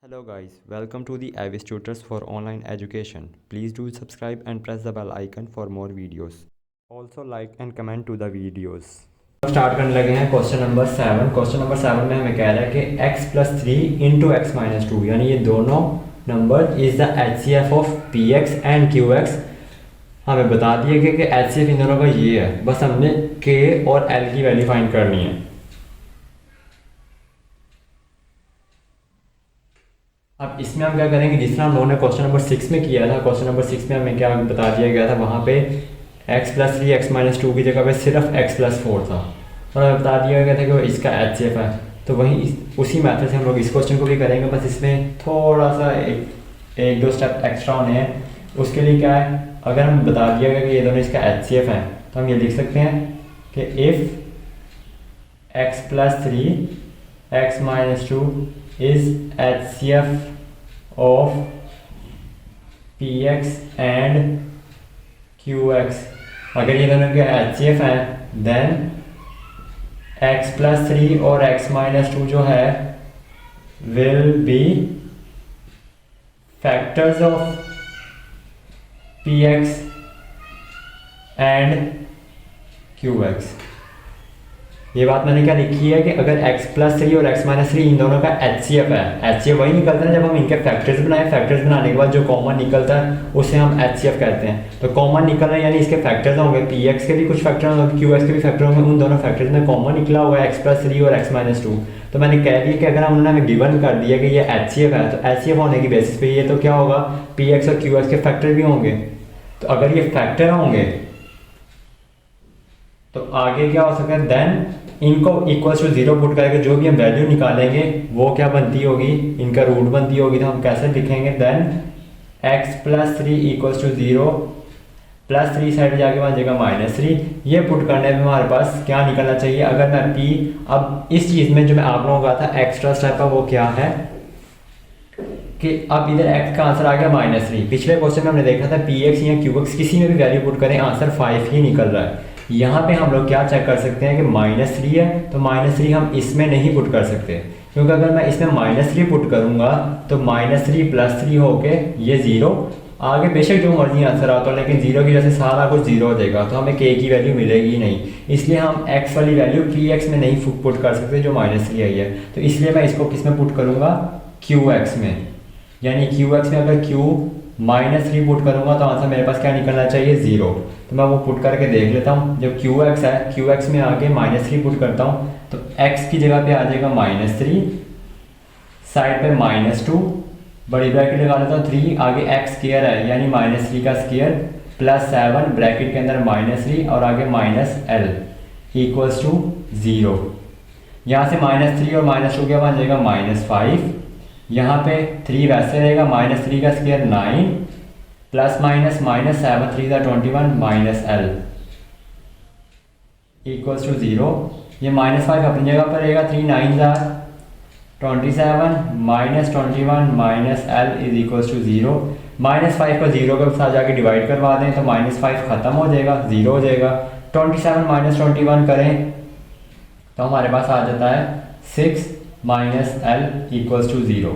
Hello guys, welcome to the Avis Tutors for Online Education. Please do subscribe and press the bell icon for more videos. Also like and comment to the videos. Start करने लगे हैं question number 7। Question number 7 में हमें कह रहा है कि x plus 3 into x minus two, यानी ये दोनों number is the HCF of px and qx। हमें बता दिया गया कि HCF इन दोनों का ये है, बस हमने k और l की वैल्यू फाइंड करनी है। अब इसमें हम क्या करेंगे, जिस तरह हम लोगों ने क्वेश्चन नंबर 6 में किया था। क्वेश्चन नंबर 6 में हमें क्या बता दिया गया था, वहाँ पे x plus 3 x minus two की जगह पे सिर्फ x प्लस 4 था और हमें बता दिया गया था कि वो इसका HCF है। तो वहीं उसी मेथड से हम लोग इस क्वेश्चन को भी करेंगे, बस इसमें थोड़ा सा एक दो स्टेप एक्स्ट्रा होने हैं। उसके लिए क्या है, अगर हम बता दिया गया कि ये दोनों इसका HCF है तो हम ये लिख सकते हैं कि if x plus 3 x minus two is HCF of px and qx। अगर ये दोनों के HCF हैं then x प्लस 3 और x माइनस टू जो है will be factors of px and qx। ये बात मैंने क्या लिखी है कि अगर x प्लस 3 और x माइनस 3 इन दोनों का HCF है, HCF वही निकलता है जब हम इनके फैक्टर्स बनाए। फैक्टर्स बनाने के बाद जो कॉमन निकलता है उसे हम HCF कहते हैं। तो कॉमन निकल रहा है यानी इसके फैक्टर्स होंगे, px के भी कुछ फैक्टर होंगे, qx के भी फैक्टर होंगे। उन दोनों फैक्टर्स में कॉमन निकला हुआ है x प्लस 3 और x माइनस टू। तो मैंने कह दिया कि अगर हम उन्होंने गिवन कर दिया कि ये HCF है तो HCF होने की बेसिस पे ये तो क्या होगा, px और qx के फैक्टर भी होंगे। तो अगर ये फैक्टर होंगे तो आगे क्या हो सकता है, देन इनको इक्वल टू 0 पुट करके जो भी हम वैल्यू निकालेंगे वो क्या बनती होगी, इनका रूट बनती होगी। तो हम कैसे लिखेंगे, then x plus 3 equals to 0 plus 3 side जाके बन जाएगा माइनस 3। ये पुट करने में हमारे पास क्या निकलना चाहिए, अगर मैं p, अब इस चीज़ में जो मैं आप लोगों का था एक्स्ट्रा स्टेप है वो क्या है कि अब इधर x का आंसर आ गया माइनस 3। पिछले क्वेश्चन में हमने देखा था px या qx किसी में भी वैल्यू पुट करें आंसर 5 ही निकल रहा है। यहाँ पे हम लोग क्या चेक कर सकते हैं कि माइनस 3 है तो माइनस 3 हम इसमें नहीं पुट कर सकते, क्योंकि अगर मैं इसमें माइनस 3 पुट करूँगा तो माइनस 3 प्लस 3 होके ये 0 आगे बेशक जो मर्जी आंसर आता हो, लेकिन 0 की वजह से सारा कुछ 0 हो जाएगा तो हमें k की वैल्यू मिलेगी नहीं। इसलिए हम x वाली वैल्यू px में नहीं पुट कर सकते जो माइनस 3 आई है। तो इसलिए मैं इसको किस में पुट करूँगा, qx में। यानी qx में अगर q माइनस 3 पुट करूँगा तो आंसर मेरे पास क्या निकलना चाहिए, 0। तो मैं वो पुट करके देख लेता हूँ। जब qx है, qx में आके माइनस 3 पुट करता हूँ तो x की जगह पे आ जाएगा माइनस 3, साइड पे माइनस 2, बड़ी ब्रैकेट लगा लेता हूँ 3, आगे x स्क्वायर है यानी माइनस 3 का स्क्वायर प्लस 7 ब्रैकेट के अंदर माइनस 3 और आगे माइनस l इक्वल्स टू 0। यहाँ से माइनस 3 और माइनस 2 क्या बन जाएगा, माइनस 5। यहाँ पे 3 वैसे रहेगा, माइनस 3 का स्क्वायर 9 प्लस माइनस माइनस 7 3 का 21 माइनस l इक्वल्स टू 0। ये माइनस 5 अपनी जगह पर रहेगा, 3 9 27 minus 21 minus l is equals to 0। Minus 5 को 0 के साथ जाके डिवाइड करवा दें तो माइनस 5 खत्म हो जाएगा, 0 हो जाएगा। 27 माइनस 21 करें तो हमारे पास आ जाता है 6 माइनस l इक्वल्स टू 0।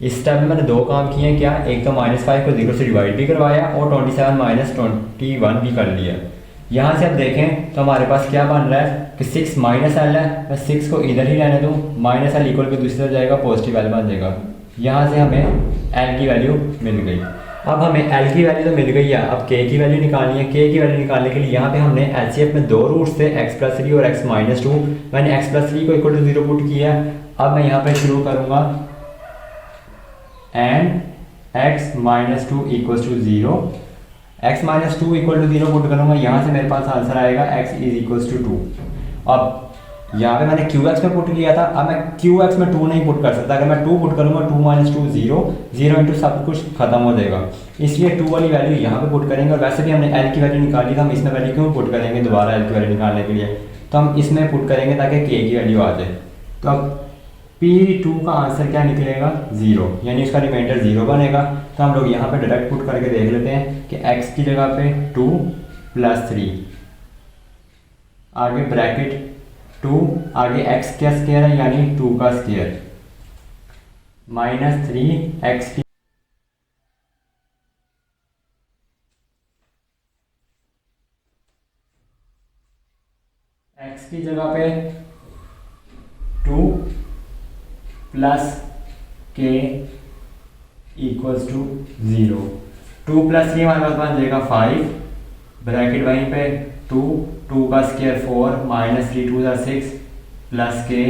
इस स्टेप में मैंने दो काम किए हैं, क्या, एक तो माइनस 5 को 0 से डिवाइड भी करवाया और 27 माइनस 21 भी कर लिया। यहाँ से अब देखें तो हमारे पास क्या बन रहा है कि 6 माइनस l है, मैं 6 को इधर ही रहने दूँ, माइनस l इक्वल के दूसरी तरफ जाएगा, पॉजिटिव l बन जाएगा। यहाँ से हमें l की वैल्यू मिल गई। अब हमें l की वैल्यू तो मिल गई है, अब k की वैल्यू निकालनी है। k की वैल्यू निकालने के लिए यहाँ पे हमने HCF में दो रूट्स थे, x प्लस 3 और x माइनस 2। मैंने x प्लस 3 को इक्वल टू 0 पुट किया है। अब मैं यहाँ पे शुरू करूँगा and x minus 2 equals to 0। x minus 2 equal to 0 put करूँगा, यहाँ से मेरे पास आंसर आएगा x इज इक्वल्स टू 2। अब यहाँ पे मैंने qx में पुट किया था, अब मैं qx में 2 नहीं पुट कर सकता। अगर मैं 2 पुट करूँगा 2 माइनस 2 0, 0 इंटू सब कुछ खत्म हो जाएगा, इसलिए 2 वाली वैल्यू यहाँ पे पुट करेंगे। और वैसे भी हमने l की वैल्यू निकाली था, हम इसमें वैल्यू क्यों पुट करेंगे दोबारा l की वैल्यू निकालने के लिए, तो हम इसमें पुट करेंगे ताकि k की वैल्यू आ जाए। तो अब P2 का आंसर क्या निकलेगा, 0, यानी इसका रिमाइंडर 0 बनेगा। तो हम लोग यहाँ पे डायरेक्ट पुट करके देख लेते हैं कि x की जगह पे 2 प्लस 3, आगे ब्रैकेट 2, आगे x का स्क्वायर है यानी 2 का स्क्वायर माइनस 3 एक्स की जगह पे 2 प्लस के इक्वल्स टू 0। 2 प्लस 3 हमारे पास बन जाएगा 5, ब्रैकेट वहीं पे 2 का स्क्वायर 4 माइनस 3 2 6 प्लस के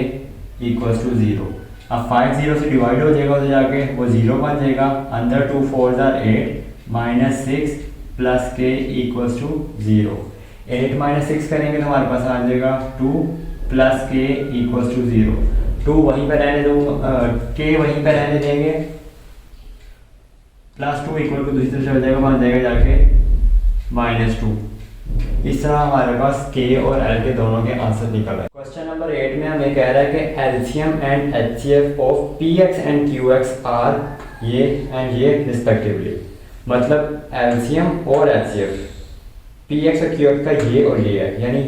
इक्वल्स टू 0। अब 5 0 से डिवाइड हो जाएगा उधर जाके वो 0 बन जाएगा, अंदर 2 4 8 माइनस 6 प्लस के इक्वल्स टू 0। 8 माइनस 6 करेंगे तो हमारे पास आ जाएगा 2 प्लस के इक्वल्स टू 0। 2 वहीं पर रहने दो, के वहीं पर रहने देंगे, प्लस 2 इक्वल को दूसरी तरफ चल जाएगा, बन जाएगा जाके -2। इस तरह हमारे पास के और एल के दोनों के आंसर निकल आए। क्वेश्चन नंबर 8 में हमें कह रहा है कि LCM and HCF of p x and q x are ये एंड ये रिस्पेक्टिवली। मतलब एलसीएम और एचसीएफ पी एक्स और क्यू एक्स का ये और ये है, यानी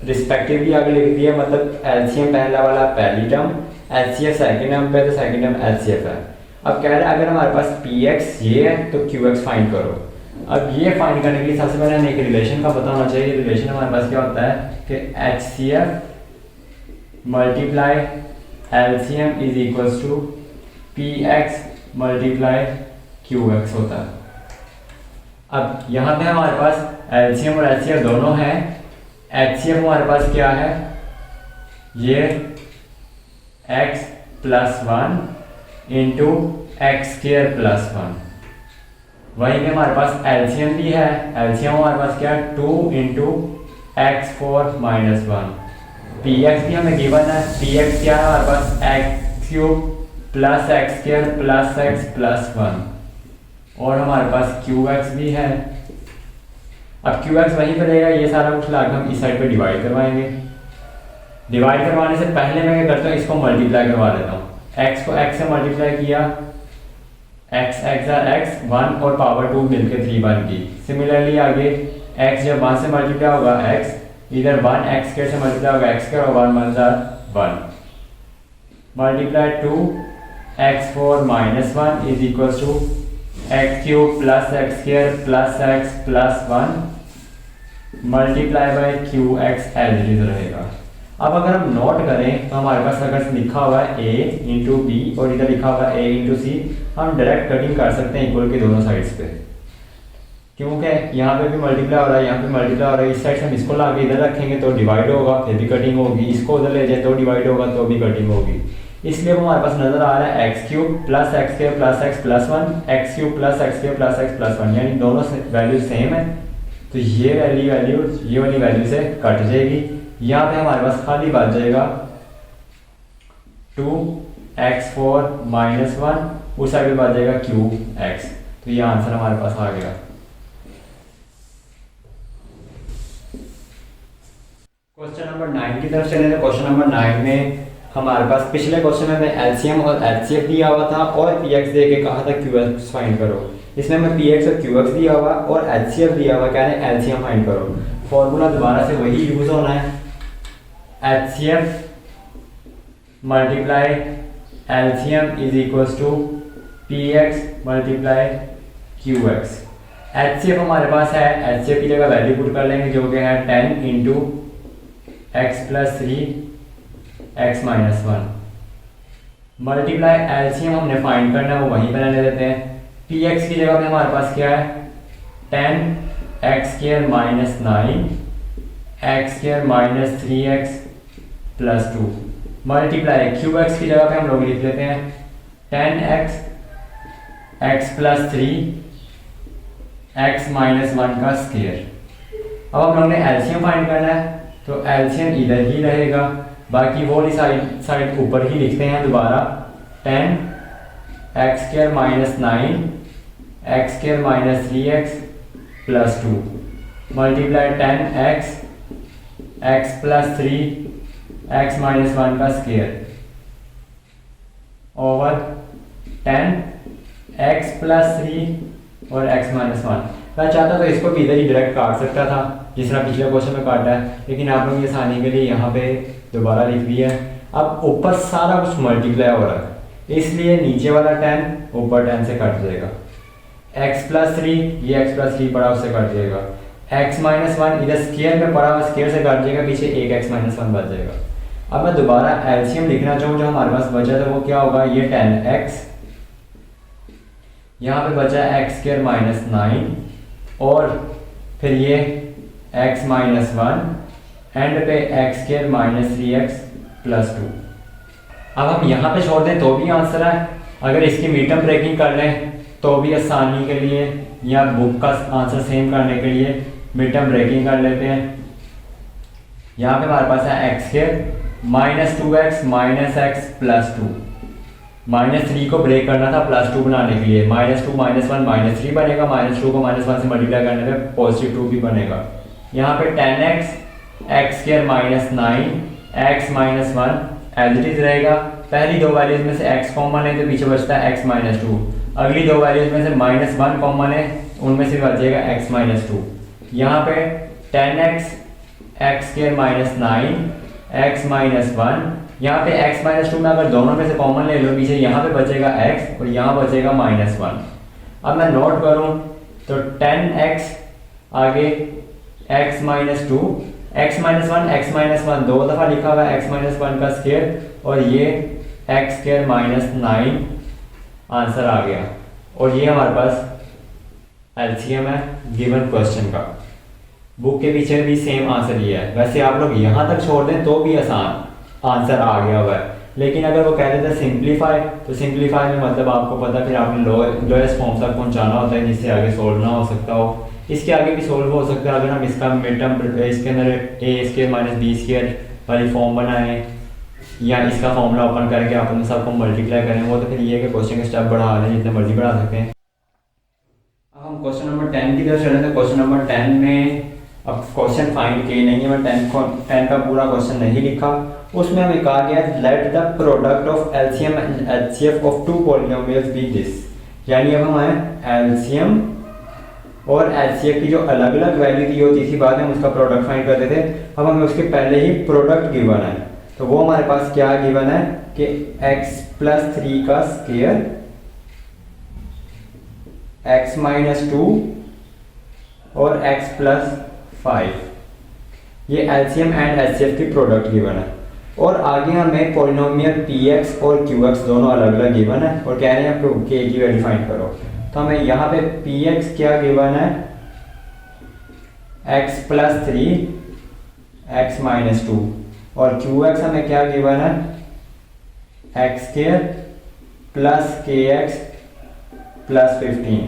रिस्पेक्टिवली आगे लिख दिया। मतलब एलसीएम पहला वाला पहली टर्म, एचसीएफ सेकंड टर्म पे, तो सेकंड टर्म एचसीएफ है। अब कह रहा है अगर हमारे पास पी एक्स ये है तो क्यू एक्स फाइंड करो। अब ये फाइंड करने के लिए सबसे पहले हमें एक रिलेशन का पता होना चाहिए। रिलेशन हमारे पास क्या होता है कि H C F multiply LCM is equals to p x multiply q x होता है। अब यहाँ पे हमारे पास एलसीएम और एचसीएफ दोनों हैं। एचसीएफ हमारे पास क्या है, ये x plus 1 into x square plus 1। वहीं पे हमारे पास एलसीएम भी है। एलसीएम हमारे पास क्या है 2 into x 4 minus 1। P x भी हमें गिवन है। पी एक्स क्या है हमारे पास x cube plus x square plus x plus 1, और हमारे पास क्यू एक्स भी है। अब क्यू एक्स वहीं पर रहेगा, ये सारा कुछ लाकर हम इस साइड पे डिवाइड करवाएंगे। डिवाइड करवाने से पहले मैं क्या करता हूँ, इसको मल्टीप्लाई करवा देता हूँ। एक्स को एक्स से मल्टीप्लाई किया, एक्स एक्स एक्स 1 और पावर 2 मिलकर 3 बन गई। सिमिलरली आगे एक्स जब 1 से मल्टीप्लाई होगा एक्स, इधर 1 एक्स स्क्वायर से मल्टीप्लाई होगा x square, 1 1 multiply 2 x 4 minus 1 is equal to x cube plus x square plus x plus 1 multiply by q x as it is रहेगा। अब अगर हम नोट करें तो हमारे पास अगर लिखा हुआ है a इंटू बी और इधर लिखा हुआ है a इंटू सी, हम डायरेक्ट कटिंग कर सकते हैं इक्वल के दोनों साइड्स पे, क्योंकि यहाँ पे भी मल्टीप्लाई हो रहा है, यहाँ पे मल्टीप्लाई हो रहा है। इस साइड से हम इसको ला के इधर रखेंगे तो डिवाइड होगा, फिर भी कटिंग होगी। इसको उधर ले जाए तो डिवाइड होगा, तो भी कटिंग होगी। इसलिए वो हमारे पास नजर आ रहा है x cube plus x square plus x plus 1, x cube plus x square plus x plus 1, यानी दोनों वैल्यू सेम है। तो ये वैल्यू ये वाली वैल्यू से कट जाएगी। यहाँ पे हमारे पास खाली बच जाएगा 2x4 माइनस 1, उस साइड पे बच जाएगा क्यूब एक्स। तो ये आंसर हमारे पास आ गया। क्वेश्चन नंबर 9 की तरफ चले। क्वेश्चन नंबर 9 में हमारे पास पिछले क्वेश्चन में एलसीएम और एचसीएफ दिया हुआ था और पीएक्स दे के कहा था क्यूएक्स फाइंड करो। इसमें हमें पीएक्स और क्यूएक्स दिया हुआ और एचसीएफ दिया हुआ, कह रहे हैं एलसीएम फाइंड करो। फॉर्मूला दोबारा से वही यूज होना है, HCF multiply LCM is equals to p x multiply q x. HCF हमारे पास है, एचसीएफ की जगह वैल्यू पुट कर लेंगे जो कि है 10 into x plus 3 x minus 1 multiply LCM हमने फाइंड करना है, वो वहीं पर रहने देते हैं। पी एक्स की जगह पे हमारे पास क्या है 10 x square minus 9 x square minus 3x plus 2 multiply q x की जगह पे हम लोग लिख लेते हैं 10x x plus 3 x minus 1 का स्क्वायर। अब हम लोग ने एलसीएम फाइंड करना है तो एलसीएम इधर ही रहेगा, बाकी वो वाली साइड ऊपर ही लिखते हैं दोबारा 10 x square minus 9 x square minus 3x plus 2 multiply 10x x plus 3 x minus 1 का स्क्वायर ओवर 10 एक्स प्लस 3 और एक्स माइनस 1। मैं चाहता तो इसको भी इधर ही डायरेक्ट काट सकता था जिस तरह पिछले क्वेश्चन में काटा है, लेकिन आप लोग ये आसानी के लिए यहाँ पे दोबारा लिख दिया है। अब ऊपर सारा कुछ मल्टीप्लाई हो रहा है, इसलिए नीचे वाला 10 ऊपर 10 से कट जाएगा। x प्लस 3, ये x प्लस 3 पड़ा उससे कट जाएगा। x माइनस 1 इधर स्केयर में पड़ा हुआ स्केयर से कट जाएगा, पीछे एक x माइनस 1 बच जाएगा। अब मैं दोबारा एलसीएम लिखना चाहूँ जो हमारे पास बचा था वो क्या होगा, ये 10x, यहाँ पे बचा x स्केयर माइनस 9 और फिर ये x माइनस 1 एंड पे x square minus 3x plus 2। अब हम यहाँ पे छोड़ दें तो भी आंसर है, अगर इसकी मिड टर्म ब्रेकिंग कर लें तो भी आसानी के लिए या बुक का आंसर सेम करने के लिए मिड टर्म ब्रेकिंग कर लेते हैं। यहाँ पे हमारे पास है x square minus 2x minus x plus 2, minus 3 को ब्रेक करना था प्लस 2 बनाने के लिए, माइनस 2 माइनस 1 माइनस 3 बनेगा, माइनस 2 को माइनस 1 से मल्टीप्लाई करने पे पॉजिटिव 2 भी बनेगा। यहाँ पे 10x x square minus 9 x minus 1 as it is रहेगा। पहली दो वैल्यूज में से x कॉमन है तो पीछे बचता है x माइनस 2, अगली दो वैल्यूज में से माइनस 1 कॉमन है उनमें से बचेगा x माइनस 2। यहाँ पे 10x x square minus 9 x minus 1, यहाँ पे x माइनस 2 में अगर दोनों में से कॉमन ले लो पीछे यहाँ पे बचेगा x और यहाँ बचेगा माइनस 1। अब मैं नोट करूँ तो 10x आगे x minus 2 x minus 1 x minus 1 दो दफ़ा लिखा हुआ है x माइनस 1 का स्केयर और ये x स्केयर माइनस 9 आंसर आ गया। और ये हमारे पास एलसीएम है गिवन क्वेश्चन का। बुक के पीछे भी सेम आंसर ये है। वैसे आप लोग यहाँ तक छोड़ दें तो भी आसान आंसर आ गया हुआ है, लेकिन अगर वो कह देते हैं सिंप्लीफाई तो सिंप्लीफाई में मतलब आपको पता फिर आपने लोएस्ट फॉर्म तक पहुँचाना होता है जिससे आगे सोल्व ना हो सकता हो। इसके आगे भी सोल्व हो सकता है अगर हम इसका मिड टर्म इसके अंदर ए स्केयर माइनस बी स्केयर वाली फॉर्म बनाएं या इसका फॉर्मूला ओपन करके अपन सबको मल्टीप्लाई करें, वो तो फिर ये कि क्वेश्चन के स्टेप बढ़ा लें जितने मर्जी बढ़ा सकते हैं। अब हम क्वेश्चन नंबर 10 की तरफ चलें तो क्वेश्चन नंबर 10 में अब क्वेश्चन फाइंड किए नहीं है, मैं 10 का पूरा क्वेश्चन नहीं लिखा। उसमें हमें कहा गया let the product of LCM and HCF of two polynomials be this, यानी अब हमें एलसीएम और एचसीएफ की जो अलग अलग वैल्यू दी होती थी बाद में उसका प्रोडक्ट फाइंड करते थे, अब हमें उसके पहले ही प्रोडक्ट गिवन है। तो वो हमारे पास क्या गिवन है कि x प्लस 3 का स्केयर x माइनस 2 और x प्लस 5, ये एलसीएम एंड एचसीएफ की प्रोडक्ट गिवन है। और आगे हमें पॉलिनोमियल px और qx दोनों अलग अलग गिवन है और कह रहे हैं आपको k की वैल्यू फाइंड करो। तो हमें यहाँ पे px क्या गिवन है x प्लस 3 x माइनस 2 और qx हमें क्या गिवन है x square plus kx plus 15।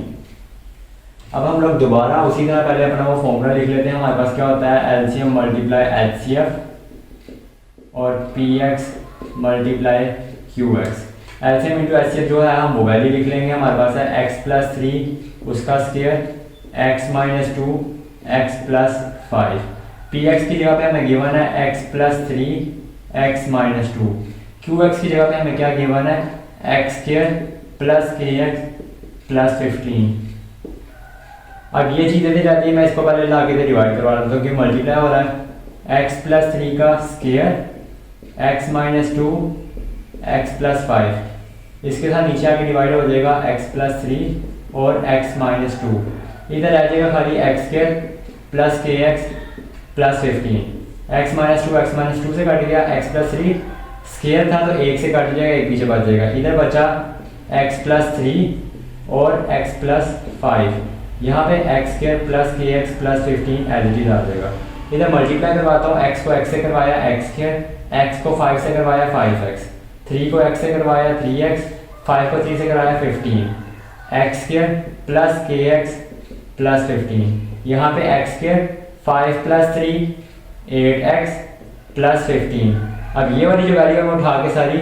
अब हम लोग दोबारा उसी तरह पहले अपना वो फॉर्मूला लिख लेते हैं। हमारे पास क्या होता है एलसीएम मल्टीप्लाई एचसीएफ और px multiply qx। LCM into HCF जो है हम वो वैल्यू लिख लेंगे। हमारे पास है x प्लस 3 उसका square x minus 2 x plus 5, px की जगह पे हमें गिवन है x plus 3 x minus 2, qx की जगह पे हमें क्या गिवन है x square plus kx plus 15। अब ये चीज़ें दी जाती है, मैं इसको पहले ला के डिवाइड करवा देता हूँ कि मल्टीप्लाई हो रहा है x प्लस 3 का square x minus 2 x plus 5, इसके साथ नीचे आके डिवाइड हो जाएगा x प्लस 3 और x माइनस 2, इधर आ जाएगा खाली x square plus kx plus 15, x minus 2 से कट गया, x प्लस 3 स्केयर था तो एक से कट जाएगा, एक पीछे बच जाएगा, इधर बचा x प्लस 3 और x प्लस 5, यहाँ पे x square plus kx plus 15 as it is आ जाएगा। इधर मल्टीप्लाई करवाता हूँ, x को x से करवाया x स्केयर, x को 5 से करवाया 5x, 3 को x से करवाया 3x, 5 को 3 से करवाया 15, x square plus kx plus 15, यहाँ पे x square 5 plus 3 8x plus 15। अब ये वाली जो वैल्यू है मैं उठा के सारी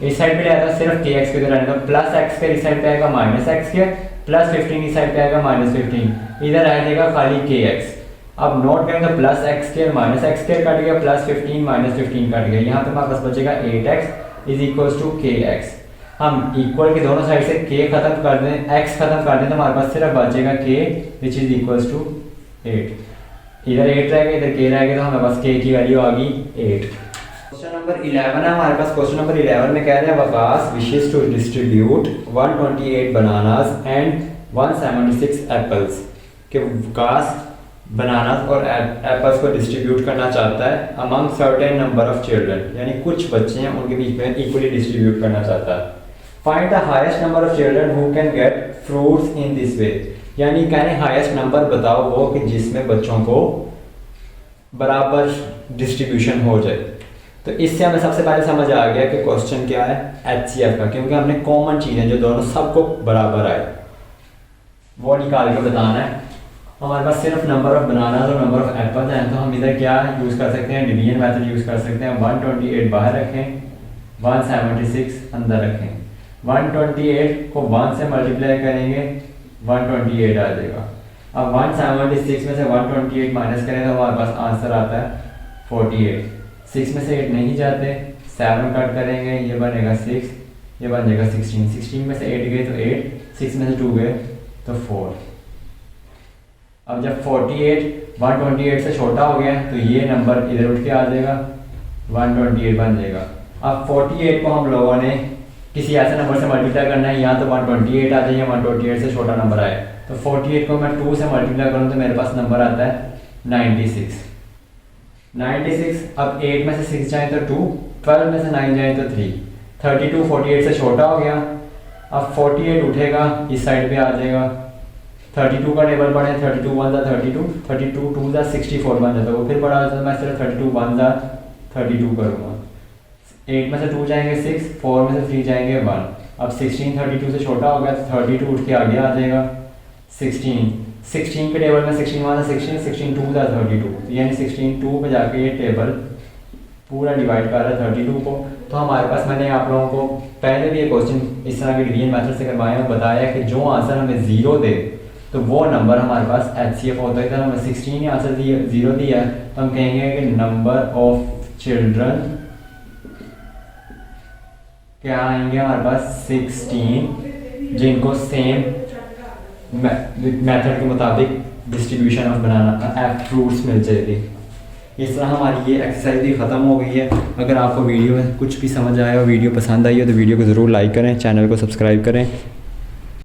इस साइड पे ले आता, सिर्फ kx के इधर आएगा प्लस x स्केयर, इस साइड पे आएगा माइनस x स्केयर प्लस 15, इस साइड पे आएगा माइनस 15, इधर आ जाएगा खाली kx। अब नोट करेंगे plus x square minus x square cut गया, प्लस 15 माइनस 15 कट गया, यहाँ पे हमारे पास बचेगा 8x is equal to kx। हम इक्वल के दोनों साइड से k खत्म कर दें, x खत्म कर दें तो हमारे पास सिर्फ बचेगा k which is equal to 8। इधर 8 रहेगा, इधर k रहेगा, तो हमारे पास k की वैल्यू आ गई 8। क्वेश्चन नंबर 11 है हमारे पास। क्वेश्चन नंबर 11 में कह रहे हैं Waqas wishes to distribute 128 bananas and 176 apples, कि वकास बनानास और एप्पल्स को डिस्ट्रीब्यूट करना चाहता है among certain number of children, यानी कुछ बच्चे हैं उनके बीच में इक्वली डिस्ट्रीब्यूट करना चाहता है। Find the highest number of children who can get fruits in this way, यानी कहने हाईएस्ट नंबर बताओ वो कि जिसमें बच्चों को बराबर डिस्ट्रीब्यूशन हो जाए। तो इससे हमें सबसे पहले समझ आ गया कि क्वेश्चन क्या है HCF का, क्योंकि हमने कॉमन चीज़ें जो दोनों सबको बराबर आए वो निकाल के बताना है। हमारे पास सिर्फ नंबर ऑफ बनाना और नंबर ऑफ एप्पल्स हैं, तो हम इधर क्या यूज़ कर सकते हैं, डिवीजन मेथड यूज़ कर सकते हैं। 128 बाहर रखें, 176 अंदर रखें। 128 को 1 से मल्टीप्लाई करेंगे 128 आ जाएगा। अब 176 में से 128 माइनस करें तो हमारे पास आंसर आता है 48। 6 में से 8 नहीं जाते, 7 कट करेंगे, ये बनेगा 6, ये बन जाएगा 16। 16 में से 8 गए तो 8, 6 में से 2 गए तो 4। अब जब 48 128 से छोटा हो गया तो ये नंबर इधर उठ के आ जाएगा, 128 बन जाएगा। अब 48 को हम लोगों ने किसी ऐसे नंबर से मल्टीप्लाई करना है, या तो 128 आ जाए या 128 से छोटा नंबर आए। तो 48 को मैं 2 से मल्टीप्लाई करूँ तो मेरे पास नंबर आता है 96। 96 अब 8 में से 6 जाए तो 2, 12 में से 9 जाए तो 3, 32 48 से छोटा हो गया। अब 48 उठेगा इस साइड पे आ जाएगा, 32 का टेबल पढ़े, 32 1 जा 32, 32 2 जा 64 बन जाता है। वो फिर बड़ा हो जाता है, मैं सिर्फ 32 1 जा 32 करूँगा। 8 में से 2 जाएंगे 6, 4 में से 3 जाएंगे 1। अब 16 32 से छोटा हो गया तो 32 उठ के आगे आ जाएगा 16। 16 के टेबल में 16 1 16, 16 2 जा 32, यानी 16 2 पे जाके ये टेबल पूरा डिवाइड कर रहा है 32 को। तो हमारे पास मैंने आप लोगों को पहले भी ये क्वेश्चन इस तरह के डिवीजन मेथड से करवाए हैं, बताया कि जो आंसर हमें 0 दे तो वो नंबर हमारे पास HCF होता है। अगर हमें 16 आंसर 0 दिया है तो हम कहेंगे कि नंबर ऑफ चिल्ड्रन क्या आएंगे हमारे पास 16, जिनको सेम मेथड के मुताबिक डिस्ट्रीब्यूशन ऑफ बनाना फ्रूट्स मिल जाएगी। इस तरह हमारी ये एक्सरसाइज भी ख़त्म हो गई है। अगर आपको वीडियो में कुछ भी समझ आया और वीडियो पसंद आई हो तो वीडियो को ज़रूर लाइक करें, चैनल को सब्सक्राइब करें।